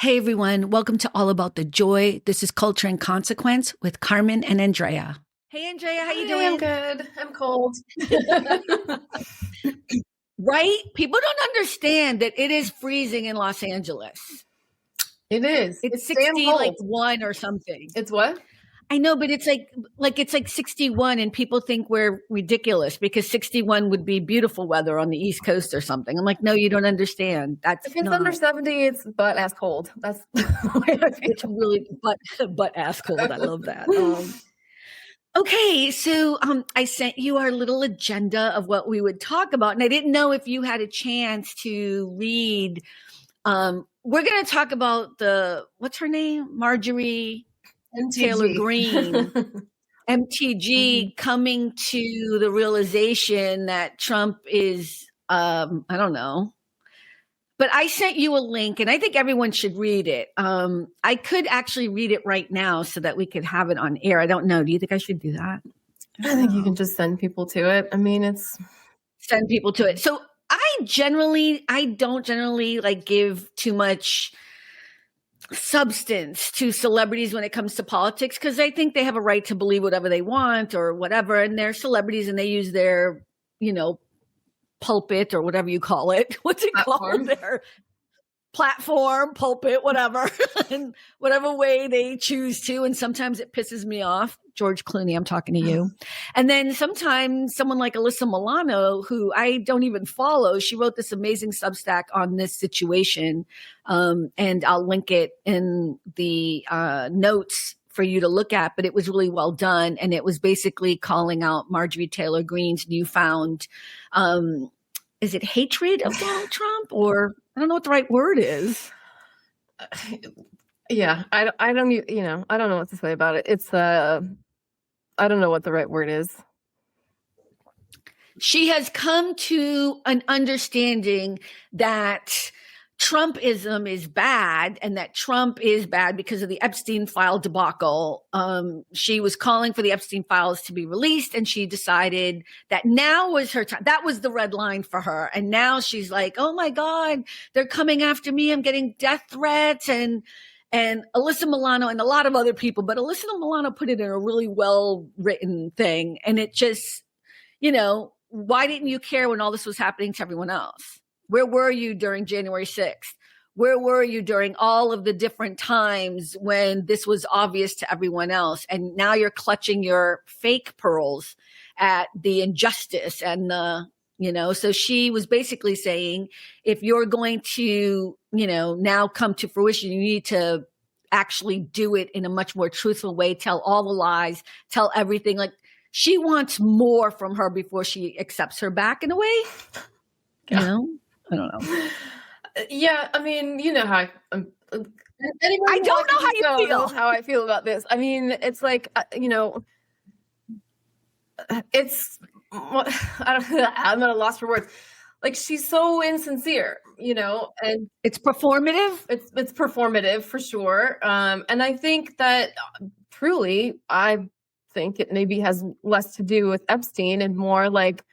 Hey everyone, welcome to All About the Joy. This is Culture and Consequence with Carmen and Andrea. Hey Andrea, how you doing? I'm good. I'm cold. Right? People don't understand that it is freezing in Los Angeles. It is. It's damn 60 cold. like 1 or something. It's what? I know, but it's like 61 and people think we're ridiculous because 61 would be beautiful weather on the East Coast or something. I'm like, no, you don't understand. That's If it's not. under 70, it's butt ass cold. That's the way I feel. It's really butt ass cold. I love that. Okay, so I sent you our little agenda of what we would talk about, and I didn't know if you had a chance to read. We're going to talk about what's her name? Marjorie Taylor Greene, MTG, coming to the realization that Trump is, I don't know. But I sent you a link, and I think everyone should read it. I could actually read it right now so that we could have it on air. I don't know. Do you think I should do that? I think you can just send people to it. I mean, send people to it. So I don't generally like give too much substance to celebrities when it comes to politics because I think they have a right to believe whatever they want or whatever, and they're celebrities and they use their, pulpit or whatever you call it. What's it called? Their platform, pulpit, whatever, in whatever way they choose to. And sometimes it pisses me off. George Clooney, I'm talking to you. And then sometimes someone like Alyssa Milano, who I don't even follow, she wrote this amazing Substack on this situation. And I'll link it in the notes for you to look at, but it was really well done. And it was basically calling out Marjorie Taylor Greene's newfound, is it hatred of Donald Trump, or I don't know what the right word is. Yeah, I don't know what to say about it. It's, I don't know what the right word is. She has come to an understanding that Trumpism is bad and that Trump is bad because of the Epstein file debacle. She was calling for the Epstein files to be released, and she decided that now was her time. That was the red line for her. And now she's like, oh my God, they're coming after me. I'm getting death threats. And Alyssa Milano and a lot of other people, but Alyssa Milano put it in a really well-written thing. And it just, why didn't you care when all this was happening to everyone else? Where were you during January 6th? Where were you during all of the different times when this was obvious to everyone else? And now you're clutching your fake pearls at the injustice and so she was basically saying, if you're going to, now come to fruition, you need to actually do it in a much more truthful way, tell all the lies, tell everything. Like, she wants more from her before she accepts her back in a way. Yeah. I don't know. Yeah, I mean, you know how I don't know how you feel. Knows how I feel about this. I mean, it's like, it's, I'm at a loss for words. Like, she's so insincere, and it's performative. It's performative for sure. And I think that truly, I think it maybe has less to do with Epstein and more like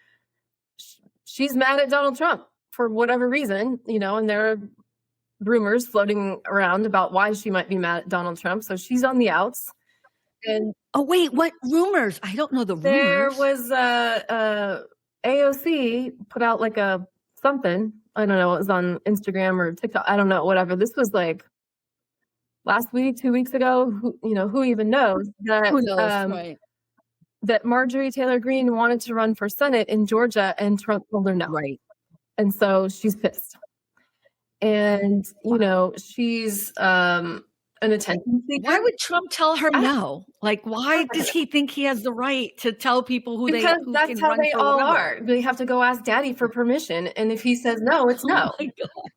she's mad at Donald Trump for whatever reason, and there are rumors floating around about why she might be mad at Donald Trump. So she's on the outs. And oh wait, what rumors? I don't know the rumors. There was AOC put out like a something. I don't know. It was on Instagram or TikTok. I don't know. Whatever. This was like last week, 2 weeks ago. Who even knows? Who knows? Right. That Marjorie Taylor Greene wanted to run for Senate in Georgia, and Trump told her no. Right. And so she's pissed. And, she's an attention seeker. Why would Trump tell her no? Like, why does he think he has the right to tell people who because who that's can how run they for all whatever? are. They have to go ask daddy for permission. And if he says no, it's no. Oh my God.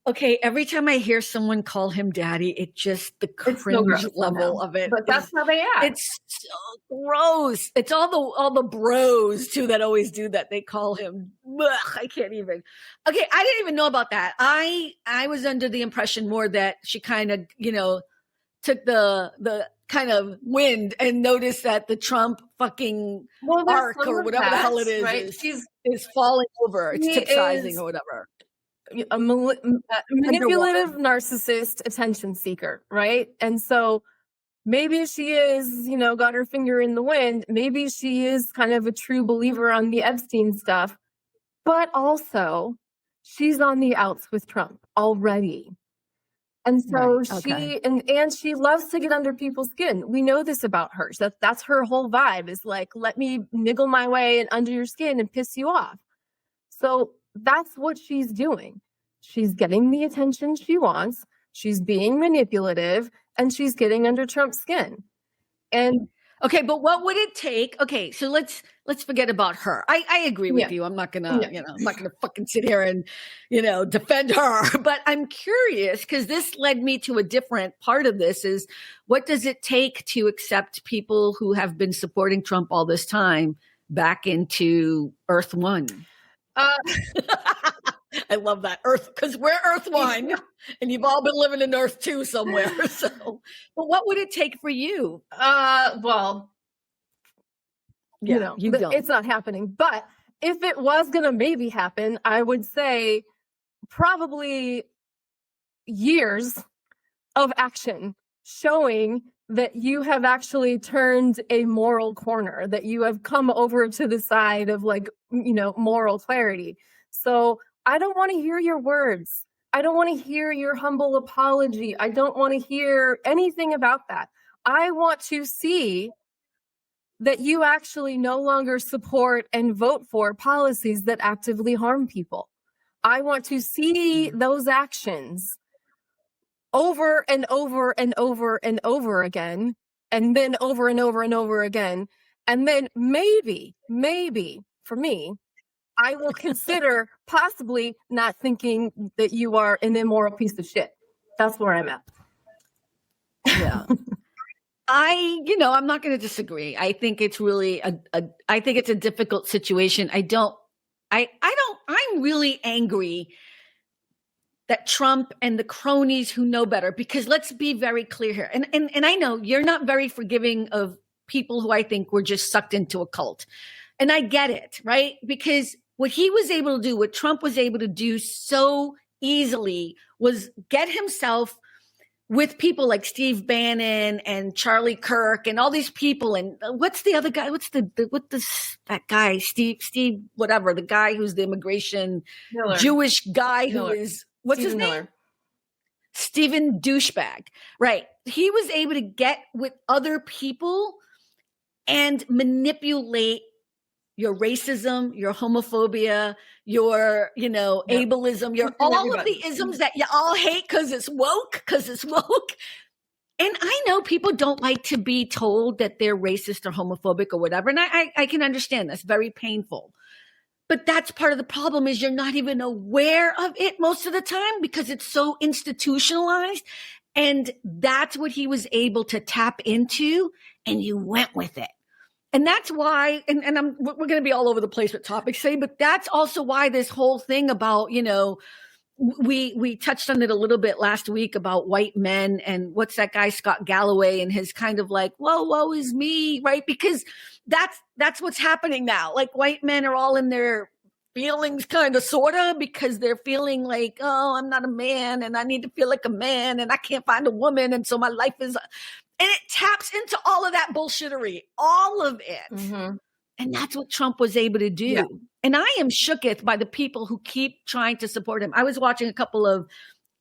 Okay, every time I hear someone call him daddy, it just, the cringe level of it. But that's how they act. It's so gross. It's all the bros too that always do that. They call him, I can't even. Okay, I didn't even know about that. I was under the impression more that she kind of, took the kind of wind and noticed that the Trump fucking arc or whatever the hell it is, right? is falling over. It's capsizing or whatever. a manipulative narcissist attention seeker, right? And so maybe she is, got her finger in the wind. Maybe she is kind of a true believer on the Epstein stuff, but also she's on the outs with Trump already. And so and she loves to get under people's skin. We know this about her. So that's her whole vibe, is like, let me niggle my way under your skin and piss you off. So that's what she's doing. She's getting the attention she wants. She's being manipulative, and she's getting under Trump's skin. And okay, but what would it take? Okay, so let's forget about her. I agree with you. I'm not gonna, I'm not gonna fucking sit here and, defend her. But I'm curious, because this led me to a different part of this: is what does it take to accept people who have been supporting Trump all this time back into Earth One? I love that, Earth, because we're Earth One, and you've all been living in Earth Two somewhere. So, but what would it take for you? Well, it's not happening. But if it was going to maybe happen, I would say probably years of action showing that you have actually turned a moral corner, that you have come over to the side of moral clarity. So I don't want to hear your words. I don't want to hear your humble apology. I don't want to hear anything about that. I want to see that you actually no longer support and vote for policies that actively harm people. I want to see those actions over and over and over and over again, and then over and over and over again. And then maybe for me, I will consider possibly not thinking that you are an immoral piece of shit. That's where I'm at. Yeah. I'm not going to disagree. I think it's really I think it's a difficult situation. I'm really angry that Trump and the cronies who know better, because let's be very clear here. And I know you're not very forgiving of people who I think were just sucked into a cult. And I get it, right? Because what he was able to do, what Trump was able to do so easily, was get himself with people like Steve Bannon and Charlie Kirk and all these people. And what's the other guy? That guy, Steve, whatever, the guy who's the immigration Miller. Jewish guy who Miller. is, what's Stephen his name? Miller. Stephen Douchebag. Right. He was able to get with other people and manipulate your racism, your homophobia, your, ableism, your all of the isms that you all hate because it's woke. And I know people don't like to be told that they're racist or homophobic or whatever. And I can understand that's very painful. But that's part of the problem, is you're not even aware of it most of the time because it's so institutionalized. And that's what he was able to tap into, and you went with it. And that's why, and we're going to be all over the place with topics today, but that's also why this whole thing about, we touched on it a little bit last week about white men and what's that guy, Scott Galloway, and his kind of like, whoa, woe is me, right? Because that's what's happening now. Like, white men are all in their feelings kind of, sort of, because they're feeling like, oh, I'm not a man and I need to feel like a man and I can't find a woman. And so my life is... And it taps into all of that bullshittery, all of it. Mm-hmm. And that's what Trump was able to do. Yeah. And I am shooketh by the people who keep trying to support him. I was watching a couple of,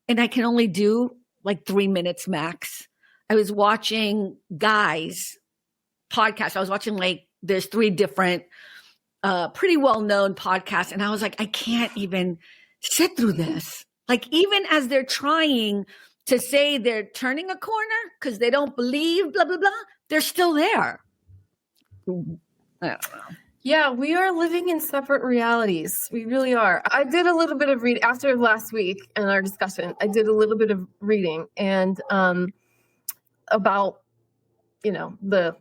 and I can only do like 3 minutes max. I was watching guys' podcasts. I was watching there's 3 different, pretty well-known podcasts. And I was like, I can't even sit through this. Like, even as they're trying to say they're turning a corner because they don't believe blah, blah, blah, they're still there. I don't know. Yeah, we are living in separate realities. We really are. I did a little bit of reading after last week in our discussion. I did a little bit of reading and about, the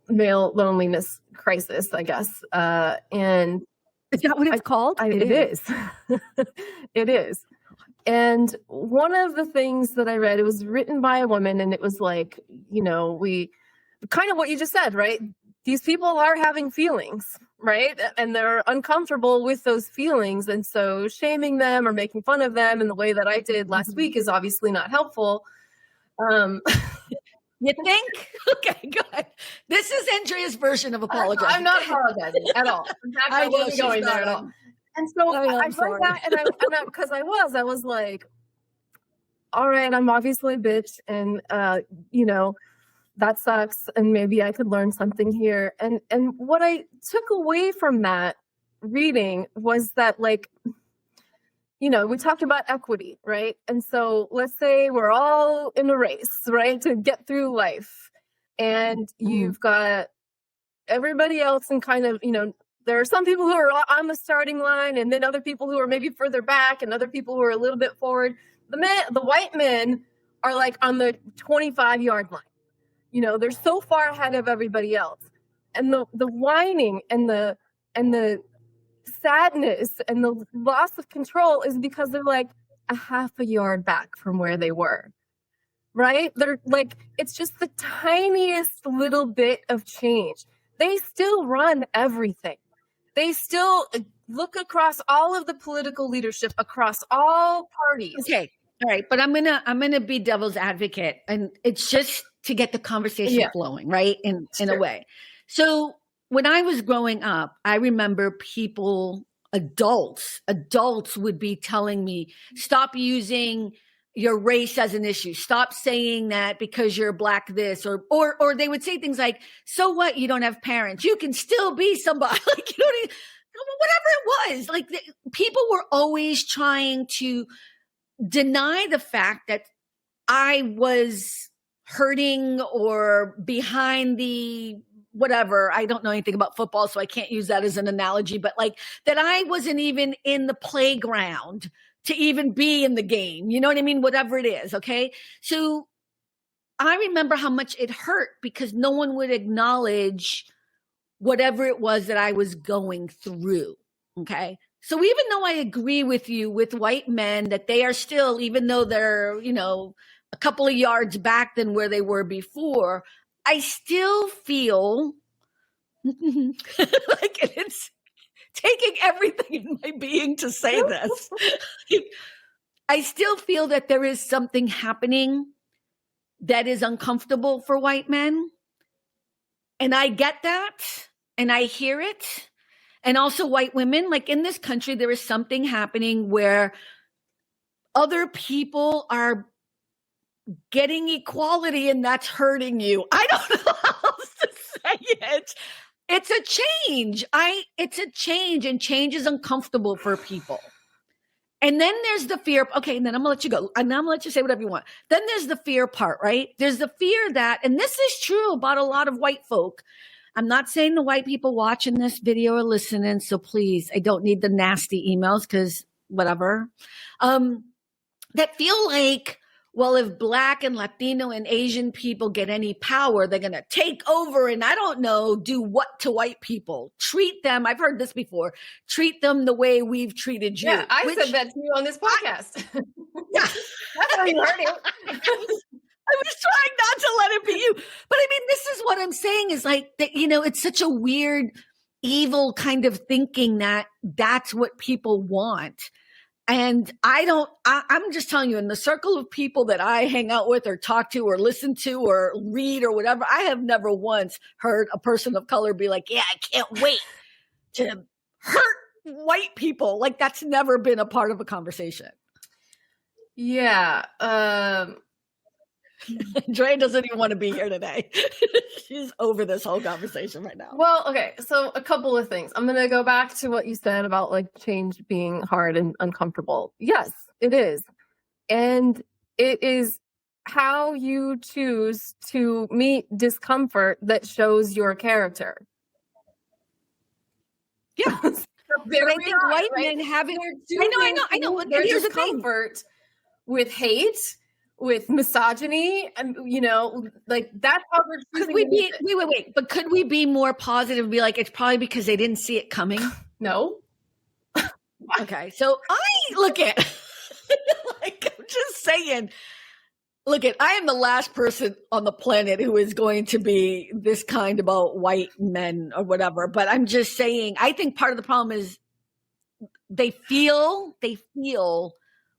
male loneliness crisis, I guess. And is that what it's called? It is. It is. And one of the things that I read, it was written by a woman, and it was like, we kind of what you just said, right? these people are having feelings, right? And they're uncomfortable with those feelings. And so shaming them or making fun of them in the way that I did last week is obviously not helpful. You think? Okay, good. This is Andrea's version of apologizing. I'm not apologizing at all. In fact, I wasn't going there at all. And so I read that, and because I was like, all right, I'm obviously a bitch, and you know, that sucks, and maybe I could learn something here. And what I took away from that reading was that, like, you know, we talked about equity, right? And so let's say we're all in a race, right, to get through life, and you've got everybody else, and kind of, you know, there are some people who are on the starting line, and then other people who are maybe further back, and other people who are a little bit forward. The white men are like on the 25-yard line. You know, they're so far ahead of everybody else. And the whining and the sadness and the loss of control is because they're like a half a yard back from where they were. Right? They're like, it's just the tiniest little bit of change. They still run everything. They still look across all of the political leadership, across all parties. Okay. All right. But I'm gonna be devil's advocate. And it's just to get the conversation flowing, right? In a way. So when I was growing up, I remember people, adults would be telling me, stop using your race as an issue. Stop saying that because you're black this, or they would say things like, so what, you don't have parents, you can still be somebody. Like, you know, whatever it was. Like, people were always trying to deny the fact that I was hurting or behind the whatever. I don't know anything about football, so I can't use that as an analogy, but like that I wasn't even in the playground to even be in the game. You know what I mean? Whatever it is. Okay. So I remember how much it hurt because no one would acknowledge whatever it was that I was going through. Okay. So even though I agree with you with white men that they are still, even though they're, you know, a couple of yards back than where they were before, I still feel like it's taking everything in my being to say this. I still feel that there is something happening that is uncomfortable for white men. And I get that. And I hear it. And also white women, like in this country, there is something happening where other people are getting equality and that's hurting you. I don't know how else to say it. It's a change. It's a change, and change is uncomfortable for people. And then there's the fear. Okay, and then I'm gonna let you go. And I'm gonna let you say whatever you want. Then there's the fear part, right? There's the fear that, and this is true about a lot of white folk. I'm not saying the white people watching this video are listening, so please, I don't need the nasty emails because whatever. That feel like, well, if Black and Latino and Asian people get any power, they're going to take over and I don't know, do what to white people. Treat them, I've heard this before, treat them the way we've treated you. Yeah, I said that to you on this podcast. Yeah. That's how you heard it. I was trying not to let it be you. But I mean, this is what I'm saying is like, that, you know, it's such a weird, evil kind of thinking that that's what people want. And I'm just telling you, in the circle of people that I hang out with or talk to or listen to or read or whatever, I have never once heard a person of color be like, yeah, I can't wait to hurt white people. Like that's never been a part of a conversation. Yeah. Dre doesn't even want to be here today. She's over this whole conversation right now. Well, okay. So a couple of things. I'm going to go back to what you said about like change being hard and uncomfortable. Yes, it is. And it is how you choose to meet discomfort that shows your character. Yeah. But I think white men having, I know. But here's the thing. With hate, with misogyny, and you know, like that's how we're choosing. Wait. But could we be more positive and be like, it's probably because they didn't see it coming? No. Okay. So I look at, like, I'm just saying, Look, I am the last person on the planet who is going to be this kind about white men or whatever. But I'm just saying, I think part of the problem is they feel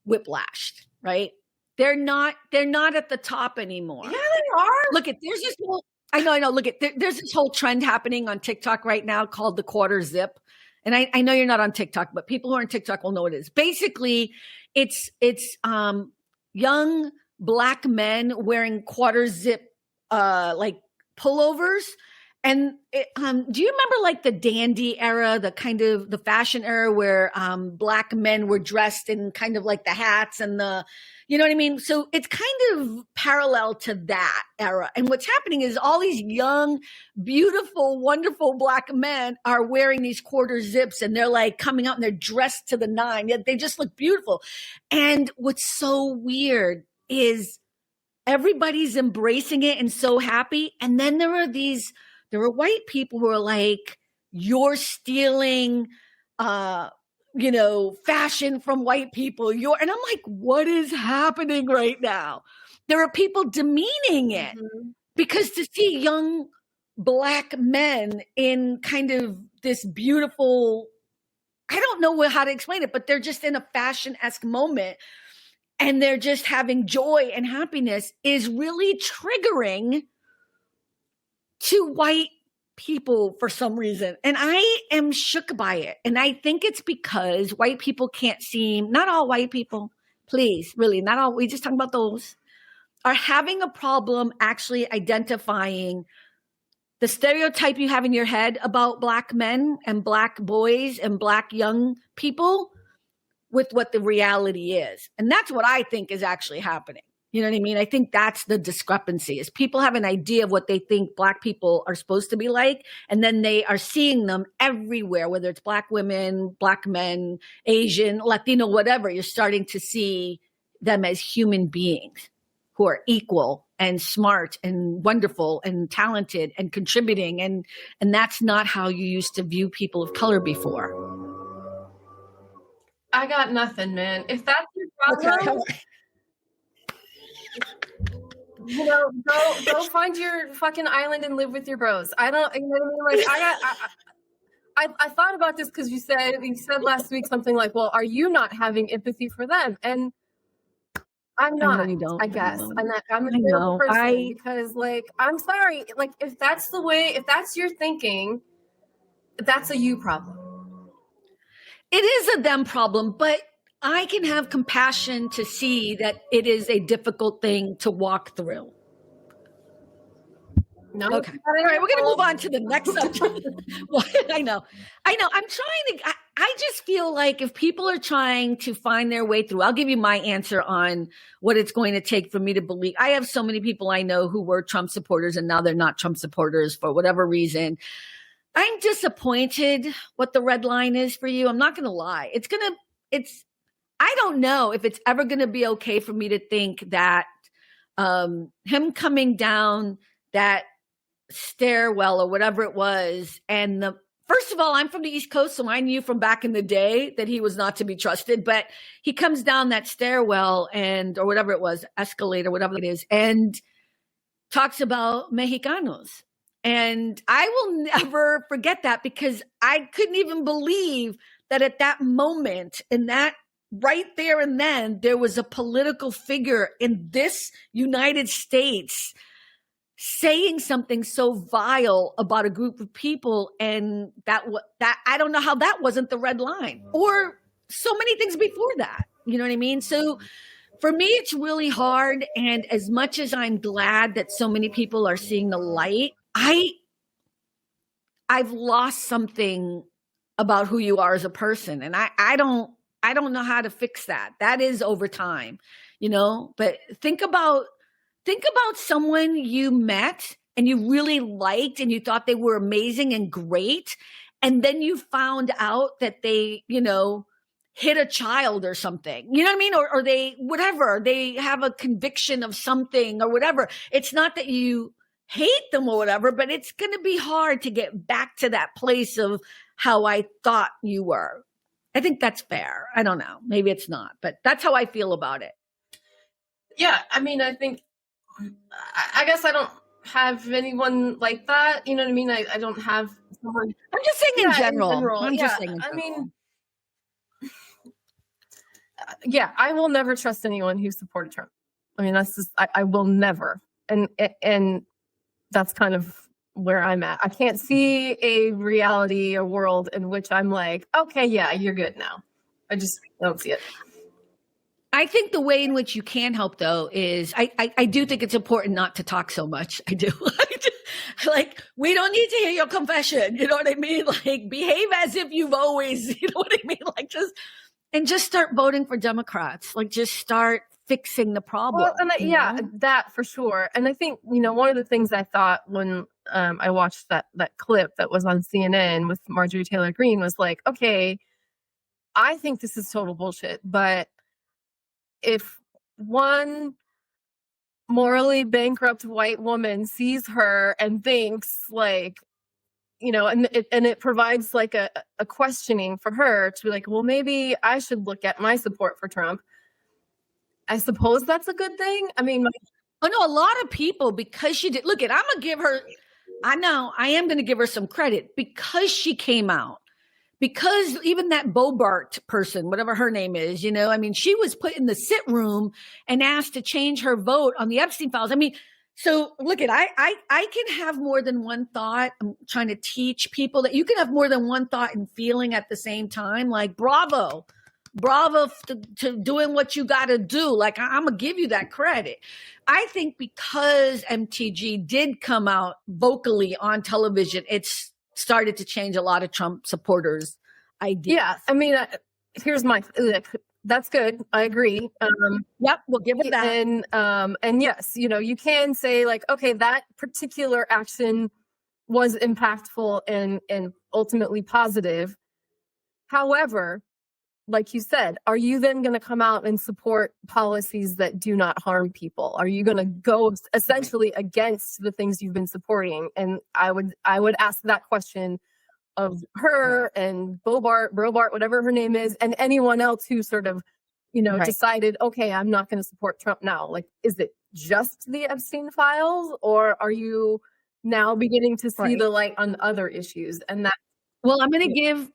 whiplashed, right? They're not at the top anymore. Yeah, they are. Look, there's this whole, I know. Look, there's this whole trend happening on TikTok right now called the quarter zip. And I know you're not on TikTok, but people who are on TikTok will know what it is. Basically, it's young Black men wearing quarter zip like pullovers. And do you remember like the dandy era, the fashion era where Black men were dressed in kind of like the hats and you know what I mean? So it's kind of parallel to that era. And what's happening is all these young, beautiful, wonderful Black men are wearing these quarter zips, and they're like coming out and they're dressed to the nine. They just look beautiful. And what's so weird is everybody's embracing it and so happy. And then there are white people who are like, you're stealing, fashion from white people. And I'm like, what is happening right now? There are people demeaning it because to see young Black men in kind of this beautiful, I don't know how to explain it, but they're just in a fashion-esque moment and they're just having joy and happiness is really triggering to white people for some reason. And I am shook by it. And I think it's because white people not all white people, please, really, not all, we just talking about those, are having a problem actually identifying the stereotype you have in your head about Black men and Black boys and Black young people with what the reality is. And that's what I think is actually happening. You know what I mean? I think that's the discrepancy is people have an idea of what they think Black people are supposed to be like. And then they are seeing them everywhere, whether it's Black women, Black men, Asian, Latino, whatever. You're starting to see them as human beings who are equal and smart and wonderful and talented and contributing. And that's not how you used to view people of color before. I got nothing, man. If that's your problem, go find your fucking island and live with your bros. I don't, you know what I mean? Like I thought about this because you said last week something like, well, are you not having empathy for them? And I'm not, I guess. I'm a terrible person because like, I'm sorry. Like if that's your thinking, that's a you problem. It is a them problem, but I can have compassion to see that it is a difficult thing to walk through. No. Okay. All right. We're going to move on to the next subject. Well, I know. I'm trying to, I just feel like if people are trying to find their way through, I'll give you my answer on what it's going to take for me to believe. I have so many people I know who were Trump supporters and now they're not Trump supporters for whatever reason. I'm disappointed what the red line is for you. I'm not going to lie. I don't know if it's ever going to be okay for me to think that him coming down that stairwell or whatever it was, and first of all, I'm from the East Coast, so I knew from back in the day that he was not to be trusted, but he comes down that stairwell or whatever it was, escalator, whatever it is, and talks about Mexicanos. And I will never forget that because I couldn't even believe that at that moment, in that right there and then, there was a political figure in this United States saying something so vile about a group of people. And that I don't know how that wasn't the red line, or so many things before that. You know what I mean? So for me, it's really hard. And as much as I'm glad that so many people are seeing the light, I've lost something about who you are as a person. And I don't know how to fix that. That is over time, but think about someone you met and you really liked and you thought they were amazing and great. And then you found out that they, hit a child or something, you know what I mean? Or they have a conviction of something or whatever. It's not that you hate them or whatever, but it's going to be hard to get back to that place of how I thought you were. I think that's fair. I don't know. Maybe it's not, but that's how I feel about it. Yeah, I mean, I think, I guess I don't have anyone like that. You know what I mean? I don't have someone. I'm just saying in Yeah, in general. general. I'm Yeah, just saying in I general. mean, yeah, I will never trust anyone who supported Trump. I mean, that's just, I will never. And that's kind of where I'm at. I can't see a reality, a world in which I'm like, okay, yeah, you're good now. I just don't see it. I think the way in which you can help, though, is I do think it's important not to talk so much. I do. Like, we don't need to hear your confession. You know what I mean? Like, behave as if you've always, you know what I mean? Like, just start voting for Democrats. Like, just start fixing the problem. Well, and yeah, that for sure. And I think, one of the things I thought when I watched that clip that was on CNN with Marjorie Taylor Greene was like, okay, I think this is total bullshit, but if one morally bankrupt white woman sees her and thinks like, and it provides like a questioning for her to be like, well, maybe I should look at my support for Trump. I suppose that's a good thing. I mean, a lot of people, because she did, I'm going to give her, I know I am going to give her some credit because she came out. Because even that Bobart person, whatever her name is, she was put in the sit room and asked to change her vote on the Epstein files. I mean, so I can have more than one thought. I'm trying to teach people that you can have more than one thought and feeling at the same time. Like, bravo to doing what you got to do. Like, I'm going to give you that credit. I think because MTG did come out vocally on television, it's started to change a lot of Trump supporters' ideas. Yeah, I mean, here's my, that's good. I agree. Yep, we'll give it that. And yes, you can say like, okay, that particular action was impactful and ultimately positive. However, like you said, are you then going to come out and support policies that do not harm people? Are you going to go essentially against the things you've been supporting? And I would ask that question of her and Brobart, whatever her name is, and anyone else who sort of, decided, okay, I'm not going to support Trump now. Like, is it just the Epstein files, or are you now beginning to see the light on other issues? And that, well, I'm going to give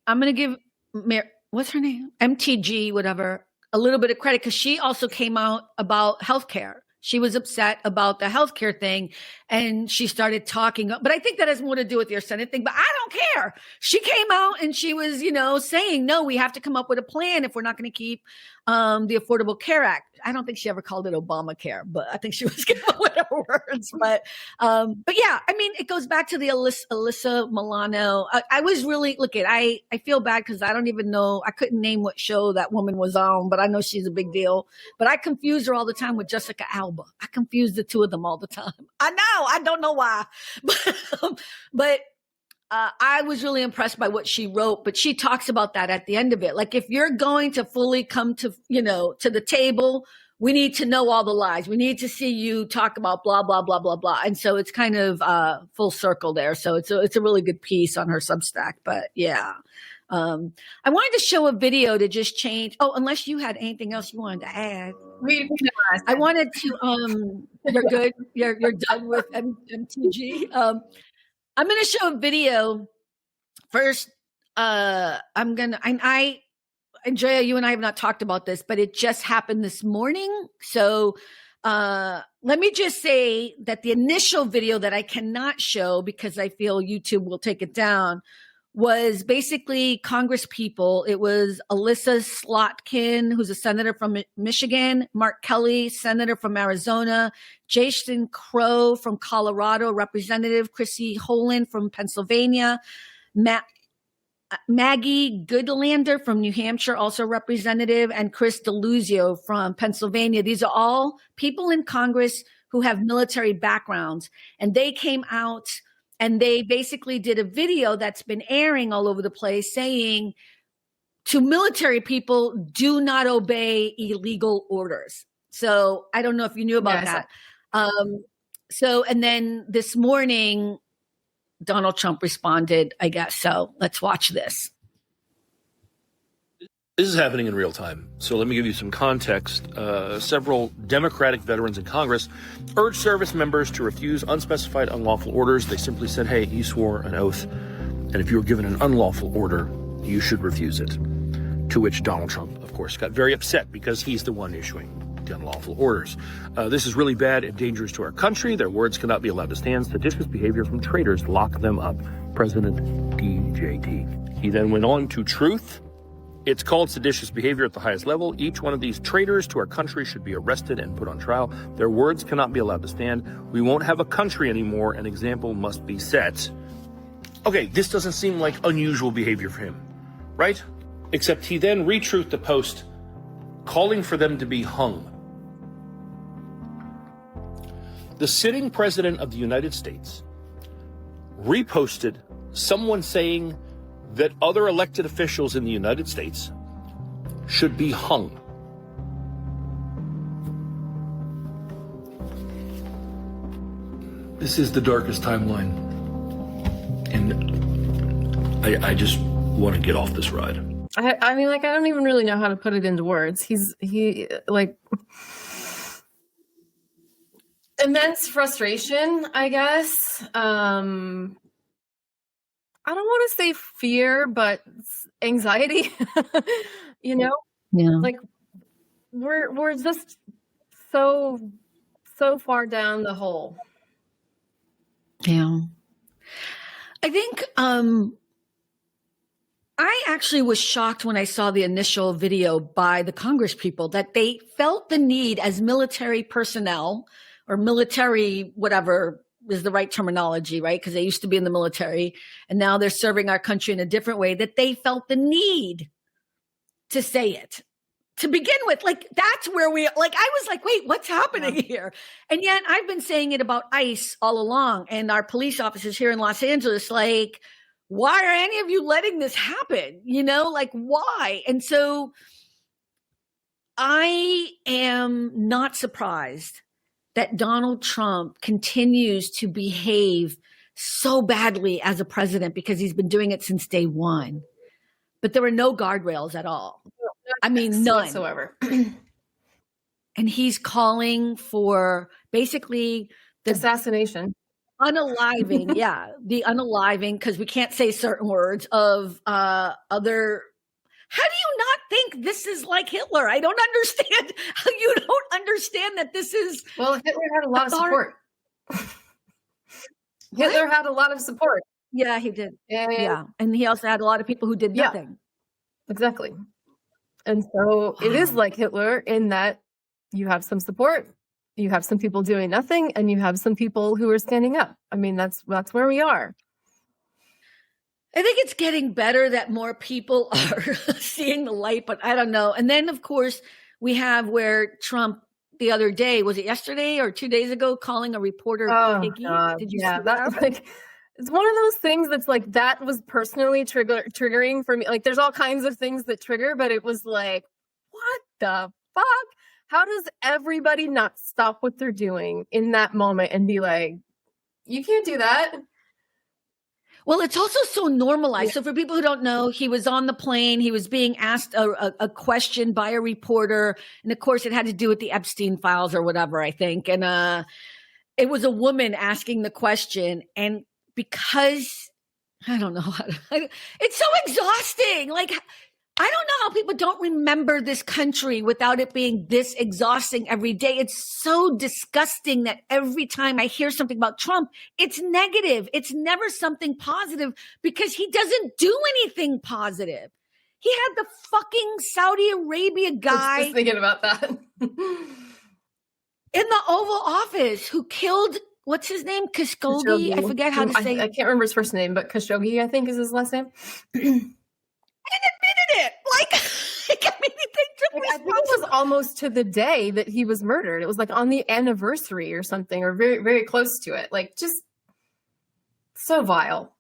what's her name? MTG, whatever, a little bit of credit because she also came out about healthcare. She was upset about the healthcare thing and she started talking, but I think that has more to do with your Senate thing, but I don't care. She came out and she was, saying, no, we have to come up with a plan if we're not going to keep the Affordable Care Act. I don't think she ever called it Obamacare, but I think she was giving with her words. But yeah, I mean, it goes back to the Alyssa Milano. I was really, I feel bad because I don't even know, I couldn't name what show that woman was on, but I know she's a big deal. But I confuse her all the time with Jessica Alba. I confuse the two of them all the time. I know, I don't know why. But I was really impressed by what she wrote, but she talks about that at the end of it. Like, if you're going to fully come to, to the table, we need to know all the lies. We need to see you talk about blah, blah, blah, blah, blah. And so it's kind of full circle there. So it's a really good piece on her Substack, but yeah. I wanted to show a video to just change. Oh, unless you had anything else you wanted to add. I wanted to, you're good. You're done with MTG. I'm going to show a video first. Andrea, you and I have not talked about this, but it just happened this morning. So let me just say that the initial video that I cannot show because I feel YouTube will take it down was basically Congress people. It was Alyssa Slotkin, who's a senator from Michigan, Mark Kelly, senator from Arizona, Jason Crow from Colorado, Representative Chrissy Holland from Pennsylvania, Maggie Goodlander from New Hampshire, also representative, and Chris DeLuzio from Pennsylvania. These are all people in Congress who have military backgrounds, and they came out and they basically did a video that's been airing all over the place saying to military people, do not obey illegal orders. So I don't know if you knew about that. And then this morning, Donald Trump responded, I guess. So let's watch this. This is happening in real time, so let me give you some context. Several Democratic veterans in Congress urged service members to refuse unspecified unlawful orders. They simply said, hey, you swore an oath, and if you were given an unlawful order, you should refuse it. To which Donald Trump, of course, got very upset because he's the one issuing the unlawful orders. This is really bad and dangerous to our country. Their words cannot be allowed to stand. Seditious behavior from traitors. Lock them up. President DJT. He then went on to truth. It's called seditious behavior at the highest level. Each one of these traitors to our country should be arrested and put on trial. Their words cannot be allowed to stand. We won't have a country anymore. An example must be set. Okay, this doesn't seem like unusual behavior for him, right? Except he then retruthed the post calling for them to be hung. The sitting president of the United States reposted someone saying that other elected officials in the United States should be hung. This is the darkest timeline. And I just want to get off this ride. I mean, like, I don't even really know how to put it into words. He like immense frustration, I guess. I don't want to say fear, but anxiety, you know, like we're just so far down the hole. Yeah. I think, I actually was shocked when I saw the initial video by the Congress people that they felt the need as military personnel or military, whatever is the right terminology, right? Because they used to be in the military and now they're serving our country in a different way, that they felt the need to say it to begin with. Like, that's where I was like, wait, what's happening here? And yet I've been saying it about ICE all along, and our police officers here in Los Angeles, like, why are any of you letting this happen? You know, like, why? And so I am not surprised that Donald Trump continues to behave so badly as a president, because he's been doing it since day one. But there were no guardrails at all. I mean, none whatsoever. And he's calling for basically the assassination, unaliving, the unaliving, because we can't say certain words of other. How do you not think this is like Hitler? I don't understand how you don't understand that this is. Well, Hitler had a lot of support. Hitler had a lot of support. Yeah, he did. Yeah. And he also had a lot of people who did nothing. Exactly. And so it is like Hitler in that you have some support, you have some people doing nothing, and you have some people who are standing up. I mean, that's where we are. I think it's getting better that more people are seeing the light, but I don't know. And then, of course, we have where Trump the other day, was it yesterday or 2 days ago, calling a reporter piggy? Did you see that? Like, it's one of those things that's like, that was personally triggering for me. Like, there's all kinds of things that trigger, but it was like, what the fuck? How does everybody not stop what they're doing in that moment and be like, you can't do that? Well, it's also so normalized. So for people who don't know, he was on the plane. He was being asked a question by a reporter. And of course, it had to do with the Epstein files or whatever, I think. And it was a woman asking the question. And because I don't know, it's so exhausting. Like, I don't know how people don't remember this country without it being this exhausting every day. It's so disgusting that every time I hear something about Trump, it's negative. It's never something positive, because he doesn't do anything positive. He had the fucking Saudi Arabia guy. I was just thinking about that. in the Oval Office who killed, what's his name? Khashoggi? I forget how to say it. I can't remember his first name, but Khashoggi, I think, is his last name. And admitted it. I mean, I think it was almost to the day that he was murdered. It was like on the anniversary or something, or very, very close to it. Like, just so vile.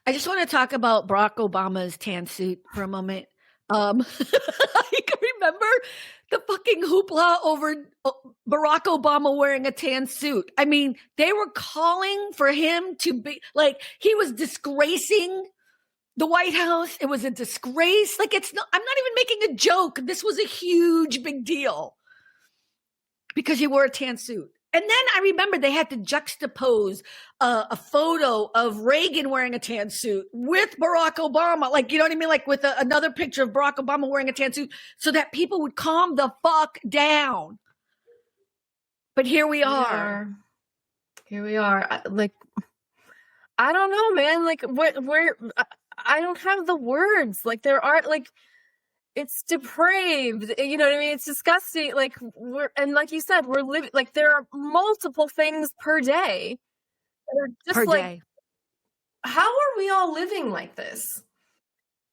I just want to talk about Barack Obama's tan suit for a moment. You can remember the fucking hoopla over Barack Obama wearing a tan suit. I mean, they were calling for him to be like, he was disgracing the White House. It was a disgrace. Like, I'm not even making a joke. This was a huge, big deal because he wore a tan suit. And then I remember they had to juxtapose a photo of Reagan wearing a tan suit with Barack Obama. Like, you know what I mean? Like with another picture of Barack Obama wearing a tan suit so that people would calm the fuck down. But here we are. Here we are. Like, I don't know, man. Like, I don't have the words. Like, there are, like, it's depraved. You know what I mean? It's disgusting. Like, and like you said, we're living, like, there are multiple things per day that are just Per like, day. how are we all living like this?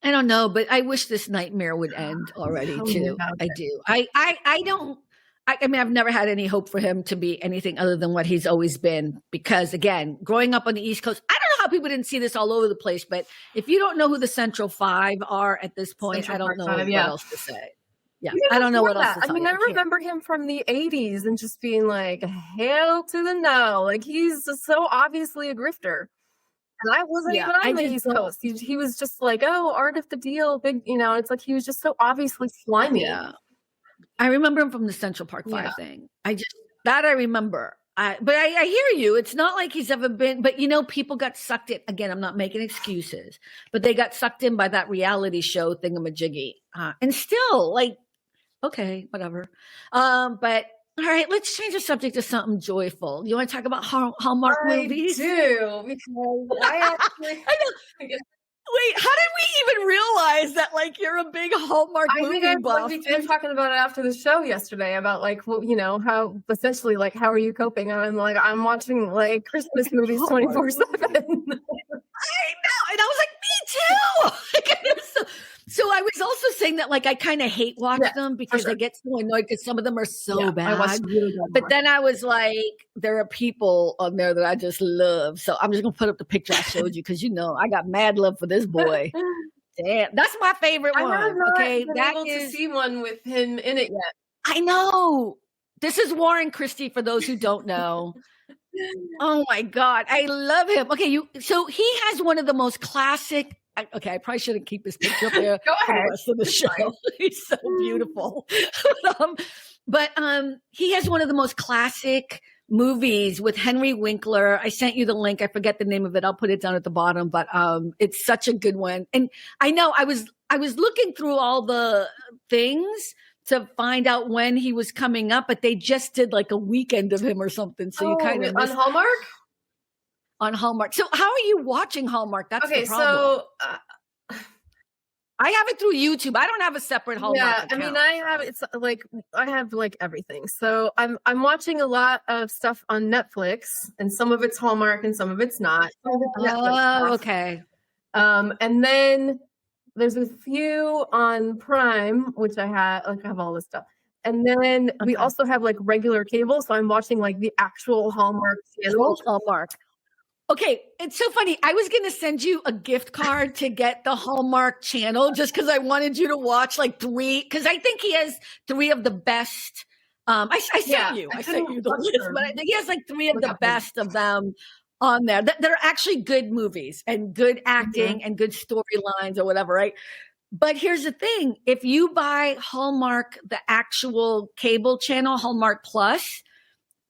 I don't know, but I wish this nightmare would end already too. I do. I don't. I mean, I've never had any hope for him to be anything other than what he's always been. Because again, growing up on the East Coast, I don't know how people didn't see this all over the place. But if you don't know who the Central Five are at this point, I don't know what else to say. Yeah, I don't know what else to say. I mean, I remember him from the 80s and just being like, hell to the no. Like, he's just so obviously a grifter. And I wasn't even on the East Coast. He was just like, oh, art of the deal, big, you know, it's like he was just so obviously slimy. Yeah. I remember him from the Central Park 5 thing. I remember. But I hear you. It's not like he's ever been, but you know, people got sucked in. Again, I'm not making excuses, but they got sucked in by that reality show thingamajiggy. And still, like, okay, whatever. But all right, let's change the subject to something joyful. You want to talk about Hallmark movies? I do, because I actually... I know. Wait, how did we even realize that, like, you're a big Hallmark movie buff? We were talking about it after the show yesterday about, like, well, you know, how essentially, like, how are you coping? And I'm like, I'm watching, like, Christmas movies 24/7. I know. And I was like, me too. So I was also saying that, like, I kind of hate watching them because I get so annoyed because some of them are so bad. But then I was like, there are people on there that I just love. So I'm just going to put up the picture I showed you because, you know, I got mad love for this boy. Damn. That's my favorite one. I have not been able to see one with him in it yet. I know. This is Warren Christie, for those who don't know. Oh, my God. I love him. Okay, so he has one of the most classic... Okay, I probably shouldn't keep his picture up there for the rest of the show. He's so beautiful. But he has one of the most classic movies with Henry Winkler. I sent you the link. I forget the name of it. I'll put it down at the bottom. But it's such a good one. And I know I was looking through all the things to find out when he was coming up, but they just did like a weekend of him or something. So you kind of on Hallmark. On Hallmark. So how are you watching Hallmark? That's the problem. So I have it through YouTube. I don't have a separate Hallmark account. I mean, I have like everything. So I'm watching a lot of stuff on Netflix, and some of it's Hallmark and some of it's not. Oh, okay. And then there's a few on Prime, which I have all this stuff. And then we also have like regular cable, so I'm watching like the actual Hallmark channel. Hallmark. Okay, it's so funny. I was going to send you a gift card to get the Hallmark channel just because I wanted you to watch like 3, because I think he has 3 of the best. I sent you the list, but I think he has like 3 of the best of them on there that are actually good movies and good acting and good storylines or whatever, right? But here's the thing. If you buy Hallmark, the actual cable channel, Hallmark Plus,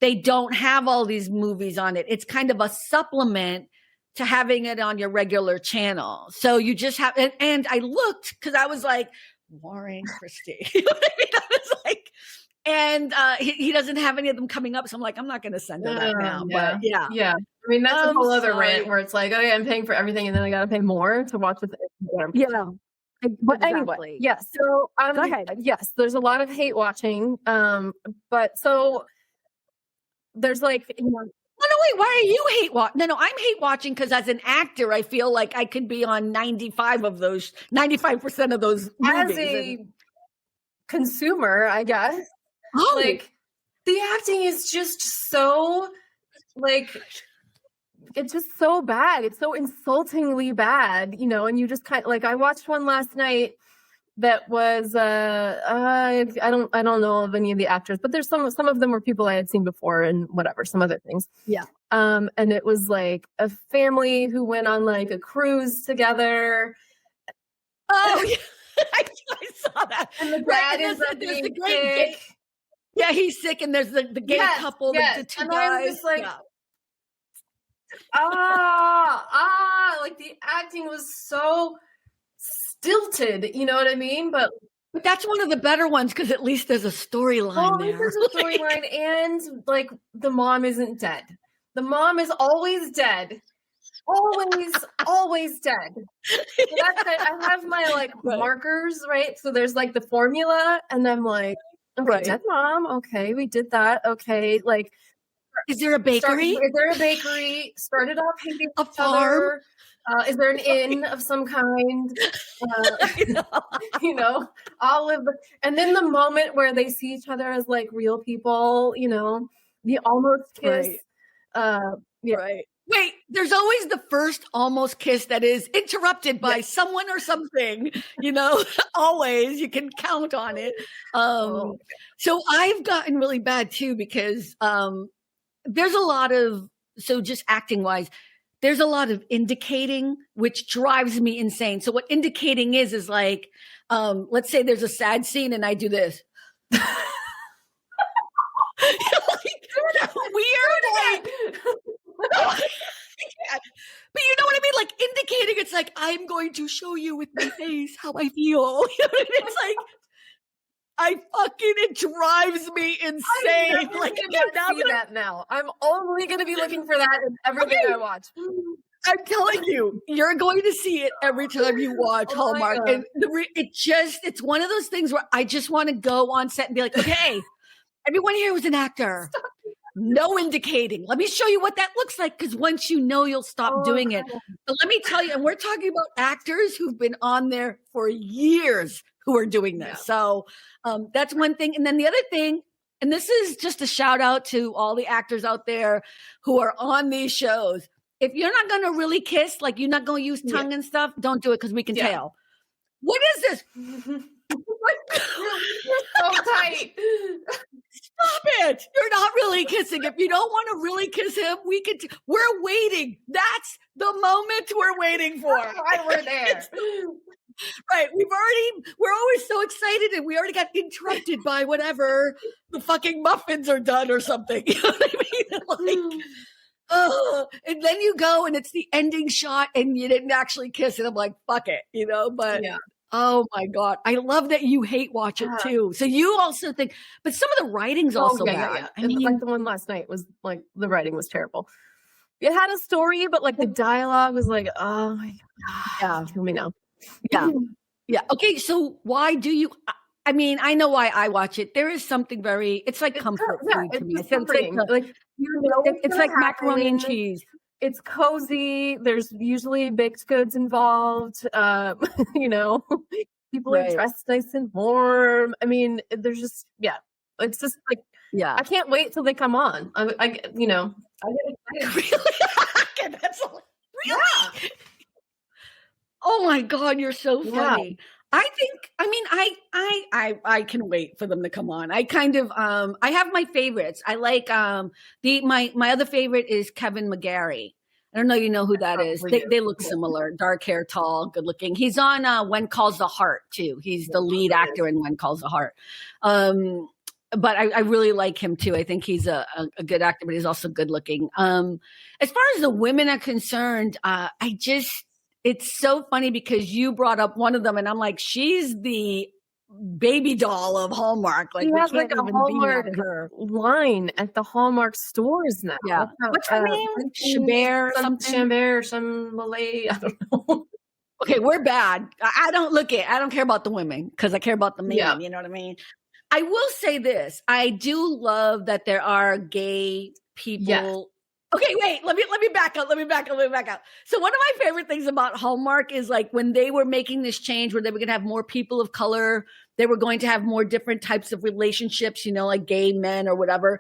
they don't have all these movies on it. It's kind of a supplement to having it on your regular channel. So you just have, and I looked because I was like, Warren Christie. You know what I mean? I was like, and he doesn't have any of them coming up. So I'm like, I'm not going to send her that now. But yeah. I mean, that's a whole other rant where it's like, oh yeah, I'm paying for everything and then I got to pay more to watch it. Yeah. But anyway, so go ahead. Yes, there's a lot of hate watching. But so there's like, no, wait, why are you hate watching? No, I'm hate watching because as an actor, I feel like I could be on 95% of those movies. As a consumer, I guess. Oh. Like, the acting is just so, like, it's just so bad. It's so insultingly bad, you know, and you just kind of, like, I watched one last night that was I don't know of any of the actors, but there's some of them were people I had seen before and whatever, some other things. Yeah. And it was like a family who went on like a cruise together, Oh, yeah. I saw that. And the Right, dad and is there's the being great gay. sick. Yeah, he's sick, and there's the gay Yes, couple, yes. the two And guys. I'm just like, Yeah. like the acting was so stilted, you know what I mean? But that's one of the better ones because at least there's a storyline there. there's a storyline, and like the mom isn't dead. The mom is always dead. Always dead. So that's it. I have my like markers, right? So there's like the formula, and I'm like, okay, dead mom. Okay, we did that. Okay, like, is there a bakery? Is there a bakery? Started off hating a each farm? other. Is there an inn of some kind? You know, and then the moment where they see each other as like real people, you know, the almost kiss. Right. Wait, there's always the first almost kiss that is interrupted by someone or something, you know, always. You can count on it. So I've gotten really bad too because there's a lot of, so just acting wise, there's a lot of indicating, which drives me insane. So what indicating is like, let's say there's a sad scene and I do this. Weird, but you know what I mean? Like indicating, it's like, I'm going to show you with my face how I feel. You know what I mean? It's like, it drives me insane. Like, I'm see that now. I'm only going to be looking for that in everything I watch. I'm telling you, you're going to see it every time you watch Hallmark. And it's one of those things where I just want to go on set and be like, okay, everyone here was an actor. No indicating. Let me show you what that looks like. Because once you know, you'll stop doing it. But let me tell you, and we're talking about actors who've been on there for years who are doing this. So that's one thing. And then the other thing, and this is just a shout out to all the actors out there who are on these shows. If you're not going to really kiss, like you're not going to use tongue and stuff, don't do it because we can tell. What is this? You're so tight. Stop it. You're not really kissing. If you don't want to really kiss him, we're waiting. That's the moment we're waiting for. Why we're there. Right. We're always so excited and we already got interrupted by whatever the fucking muffins are done or something. You know what I mean? Like, and then you go and it's the ending shot and you didn't actually kiss it. I'm like, fuck it, you know, but oh my God. I love that you hate watch it too. So you also think, but some of the writing's also bad. Yeah. I mean, like the one last night was like, the writing was terrible. It had a story, but like the dialogue was like, oh my God. Yeah. Kill me now. Yeah. Yeah. Okay. So why do you, I mean, I know why I watch it. There is something it's like comfort food to me. It's like macaroni and cheese. It's cozy. There's usually baked goods involved. You know, people are dressed nice and warm. I mean, there's just, it's just like, I can't wait till they come on. I get excited. Really? Really? Oh my God, you're so funny. I can wait for them to come on. I kind of, I have my favorites. I like, my other favorite is Kevin McGarry. I don't know, you know who that is. They look similar, dark hair, tall, good looking. He's on When Calls the Heart too. He's the lead actor in When Calls the Heart. But I really like him too. I think he's a good actor, but he's also good looking. As far as the women are concerned, it's so funny because you brought up one of them and I'm like, she's the baby doll of Hallmark. Like, she has like a Hallmark line at the Hallmark stores now. Yeah. What's her name? Chabert or some Malay. I don't know. Okay, we're bad. I don't care about the women because I care about the men. Yeah. You know what I mean? I will say this. I do love that there are gay people. Yeah. Okay, wait, let me back up. So one of my favorite things about Hallmark is like when they were making this change where they were going to have more people of color, they were going to have more different types of relationships, you know, like gay men or whatever.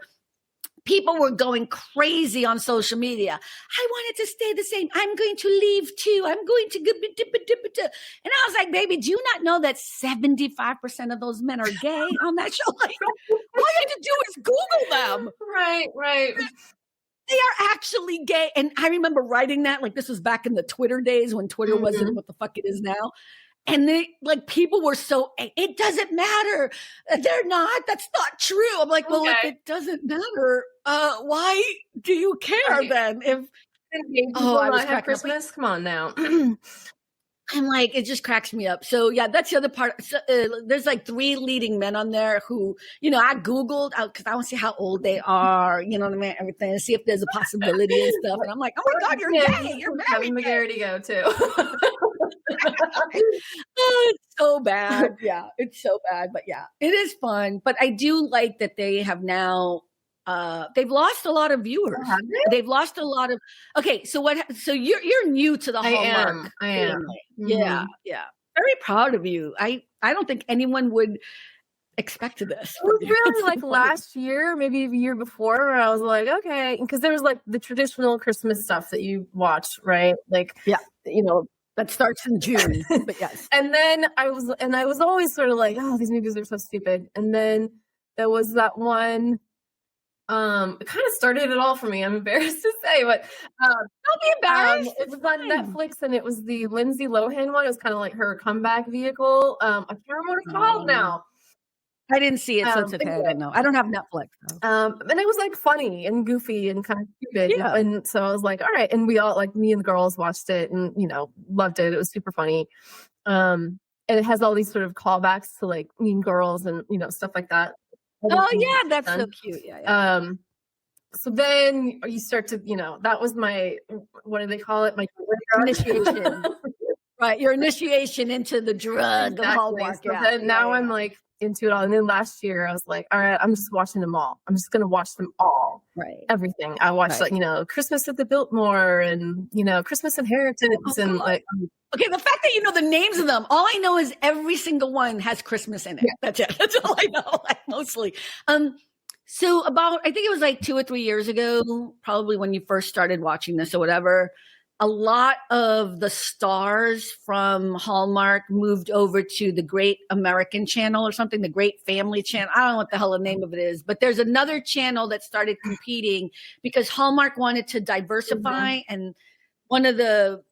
People were going crazy on social media. I want it to stay the same. I'm going to leave too. I'm going to go. And I was like, baby, do you not know that 75% of those men are gay on that show? Like, all you have to do is Google them. Right. They are actually gay. And I remember writing that, like this was back in the Twitter days when Twitter wasn't what the fuck it is now. And people were so, it doesn't matter. They're not, that's not true. I'm like, well, if it doesn't matter, why do you care then? If, I was cracking Christmas. Come on now. I'm like, it just cracks me up. So yeah, that's the other part. So, there's like 3 leading men on there who, I Googled because I want to see how old they are, you know what I mean? Everything, and see if there's a possibility and stuff. And I'm like, oh my God, you're gay. You're married. Having McGarity go too. Oh, it's so bad. Yeah, it's so bad. But yeah, it is fun. But I do like that they have now, they've lost a lot of viewers. They've lost a lot of. Okay, so so you're new to the Hallmark. I am. Family. Mm-hmm. Yeah. Very proud of you. I don't think anyone would expect this. It was really like last year, maybe the year before, where I was like, okay, because there was like the traditional Christmas stuff that you watch, right? Like, yeah, that starts in June. But yes. And then I was always sort of like, oh, these movies are so stupid. And then there was that one. It kind of started it all for me. I'm embarrassed to say, but don't be embarrassed. It was on Netflix, and it was the Lindsay Lohan one. It was kind of like her comeback vehicle. I can't remember what it's called now. I didn't see it, so it's okay. I don't know. I don't have Netflix. And it was like funny and goofy and kind of stupid. Yeah. And so I was like, all right. And we all, like, me and the girls watched it and, loved it. It was super funny. And it has all these sort of callbacks to like Mean Girls and, stuff like that. Oh yeah, that's so cute. Yeah. So then you start to, that was my, what do they call it? My initiation. Right, your initiation into the drug of Hallmark. So then now I'm like into it all. And then last year I was like, all right, I'm just watching them all. I'm just going to watch them all. Right. Everything. I watched Christmas at the Biltmore and, Christmas Inheritance and like. Okay, the fact that you know the names of them, all I know is every single one has Christmas in it. Yeah. That's it. That's all I know, mostly. So about, I think it was like 2 or 3 years ago, probably when you first started watching this or whatever, a lot of the stars from Hallmark moved over to the Great American Channel or something, the Great Family Channel. I don't know what the hell the name of it is, but there's another channel that started competing because Hallmark wanted to diversify, and one of the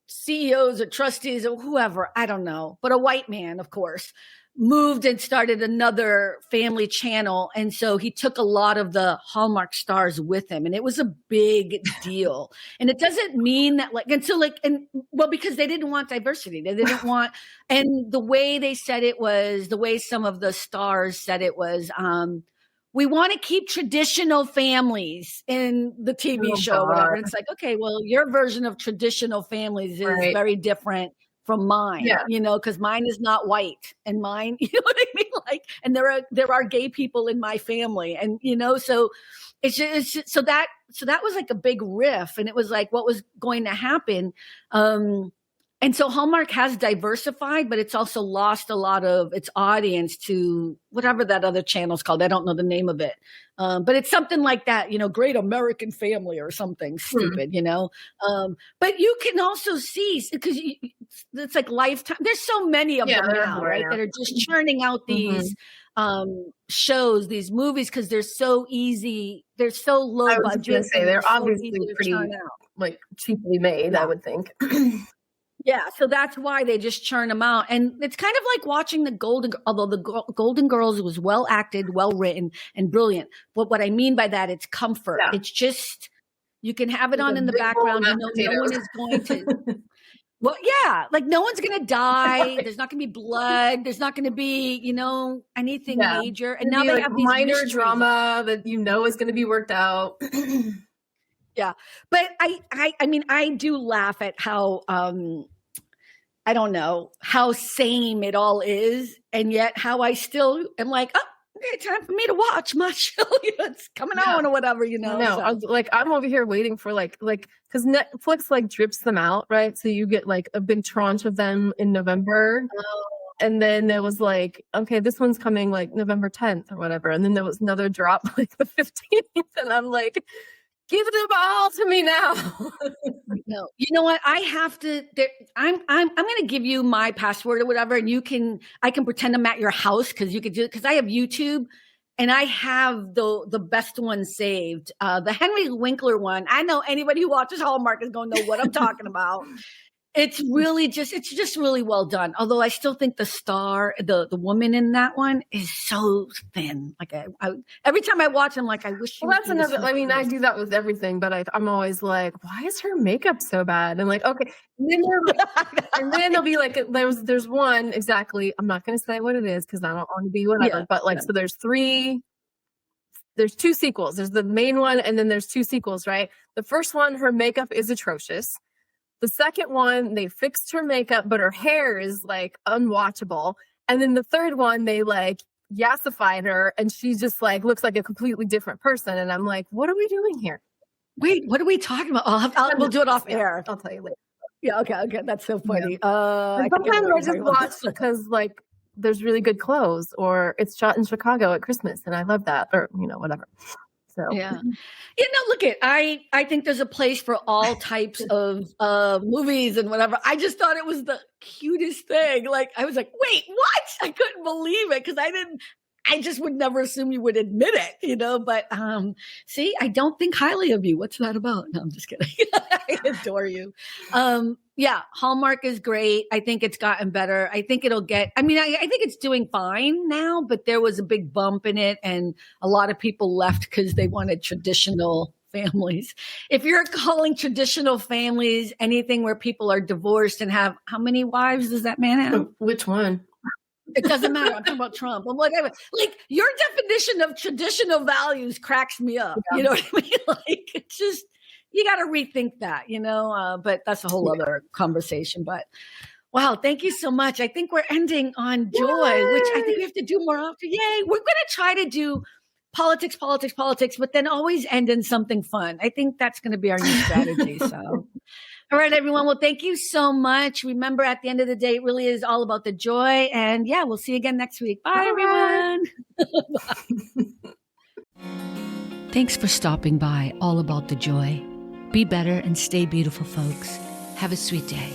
CEOs or trustees or whoever, I don't know, but a white man, of course, moved and started another family channel. And so he took a lot of the Hallmark stars with him, and it was a big deal. And it doesn't mean that because they didn't want diversity. They didn't want, and the way they said it was, the way some of the stars said it was, we want to keep traditional families in the TV show, or whatever. And it's like, okay, well, your version of traditional families is very different from mine, because mine is not white, and mine, you know what I mean? Like, and there are gay people in my family, and so it's just, so that was like a big riff, and it was like what was going to happen. And so Hallmark has diversified, but it's also lost a lot of its audience to whatever that other channel's called. I don't know the name of it. But it's something like that, Great American Family or something stupid, But you can also see, because it's like Lifetime. There's so many of them now, right? That are just churning out these shows, these movies, because they're so easy. They're so low budget. I was going to say, they're obviously pretty like cheaply made, I would think. Yeah, so that's why they just churn them out. And it's kind of like watching although the Golden Girls was well acted, well written, and brilliant. But what I mean by that, it's comfort. Yeah. It's just, you can have it on in the background. No one is going to. Well, yeah, like no one's going to die. There's not going to be blood. There's not going to be, anything major. And now they have these minor drama that is going to be worked out. Yeah, but I mean, I do laugh at how I don't know how same it all is, and yet how I still am like, oh, okay, time for me to watch my show. It's coming on or whatever, No, so. I'm over here waiting for like because Netflix like drips them out, right? So you get like a big tranche of them in November. And then there was like, okay, this one's coming like November 10th or whatever. And then there was another drop like the 15th. And I'm like, give them all to me now. No, you know what? I have to. I'm going to give you my password or whatever, and I can pretend I'm at your house because you could do it because I have YouTube, and I have the best one saved. The Henry Winkler one. I know anybody who watches Hallmark is going to know what I'm talking about. It's just really well done. Although I still think the woman in that one is so thin. Like every time I watch, I'm like, I wish. Well, that's another. I mean, I do that with everything, but I'm always like, why is her makeup so bad? And like, okay, and then they'll be like, there's one exactly. I'm not going to say what it is because I don't want to be whatever. Yeah, but like, so there's two sequels. There's the main one, and then there's two sequels, right? The first one, her makeup is atrocious. The second one, they fixed her makeup, but her hair is like unwatchable. And then the third one, they like yassified her, and she just like looks like a completely different person. And I'm like, what are we doing here? Wait, what are we talking about? We'll do it off air. I'll tell you later. Yeah, okay. That's so funny. Yeah. Sometimes I just watch because like there's really good clothes, or it's shot in Chicago at Christmas, and I love that, or whatever. So yeah. Look I think there's a place for all types of movies and whatever. I just thought it was the cutest thing. Like I was like, wait, what? I couldn't believe it because I just would never assume you would admit it, but see, I don't think highly of you. What's that about? No, I'm just kidding. I adore you. Yeah, Hallmark is great. I think it's gotten better. I think I think it's doing fine now, but there was a big bump in it and a lot of people left because they wanted traditional families. If you're calling traditional families anything where people are divorced and have, how many wives does that man have? Which one? It doesn't matter. I'm talking about Trump. I'm like your definition of traditional values cracks me up. Yeah. You know what I mean? Like it's just, you got to rethink that, but that's a whole other conversation. But wow, thank you so much. I think we're ending on joy, which I think we have to do more often. Yay. We're going to try to do politics, but then always end in something fun. I think that's going to be our new strategy. So, all right, everyone. Well, thank you so much. Remember, at the end of the day, it really is all about the joy. And yeah, we'll see you again next week. Bye, everyone. Thanks for stopping by All About the Joy. Be better and stay beautiful, folks. Have a sweet day.